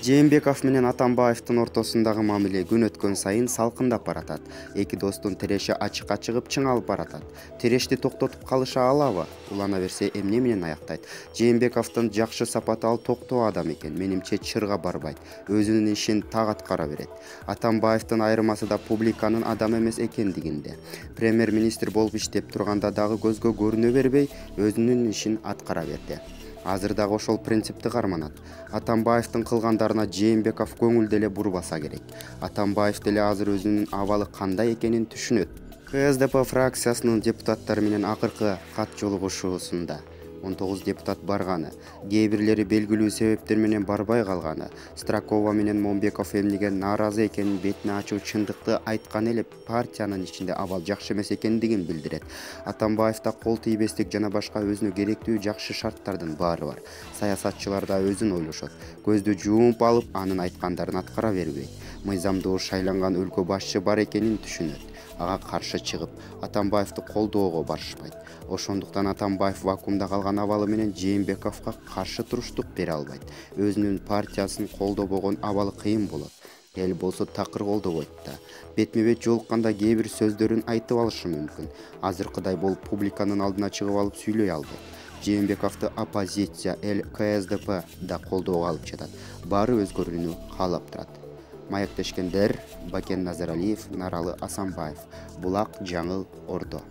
Жээнбеков менен Атамбаевдин ортосундагы мамиле күн өткөн сайын салкындап баратат. Эки достун тиреши ачыкка чыгып чыңалып баратат. Тирешти токтотуп калыша алабы? Улана берсе эмне менен аяктайт? Жээнбековдун жакшы сапаты ал токтоо адам экен. Менимче чырга барбайт. Өзүнүн ишин так аткара берет. Атамбаевдин айырмасы да публиканын адам эмес экендигинде. Премьер-министр болуп иштеп турганда дагы көзгө көрүнө бербей, өзүнүн ишин аткара берди. Азыр дагы ошол принципти карманат. Атамбаевдин кылгандарына Жээнбеков көңүл деле бурбаса керек. Атамбаев деле азыр өзүнүн абалы кандай экенин түшүнөт. КСДП фракциясынын депутаттары менен акыркы кат жолугушуусунда 19 депутат барганы, кээ бирлери белгилүү себептер менен барбай калганы, Стракова менен Момбеков эмнеге нааразы экенин бетине ачуу чындыкты айткан эле партиянын ичинде абал жакшы эмес экендигин билдирет. Атамбаевда кол тийбестик жана башка өзүнө керектүү жакшы шарттардын баары бар. Саясатчылар да өзүн ойлошот. Көздү жумуп алып, анын айткандарын аткара бербейт. Мыйзамдуу шайланган өлкө башчы бар экенин түшүнөт. Ага каршы чыгып, Атамбаевди колдоого барышпайт. Ошондуктан Атамбаев вакуумда калган абалы менен Жээнбековго каршы туруштук бере албайт. Өзүнүн партиясын колдобогон абалы кыйын болот. Эл болсо такыр колдобойт да. Бетме-бет жолукканда кээ бир сөздөрүн айтып алышы мүмкүн. Азыркыдай болуп публиканын алдына чыгып алып сүйлөй албайт. Жээнбековду оппозиция, эл КСДП да колдоого алып жатат. Баары өзгөрүүнү каалап турат. Маектешкендер: Бакен Назаралиев, Наралы Асанбаев. Булак, Жаңыл, Ордо.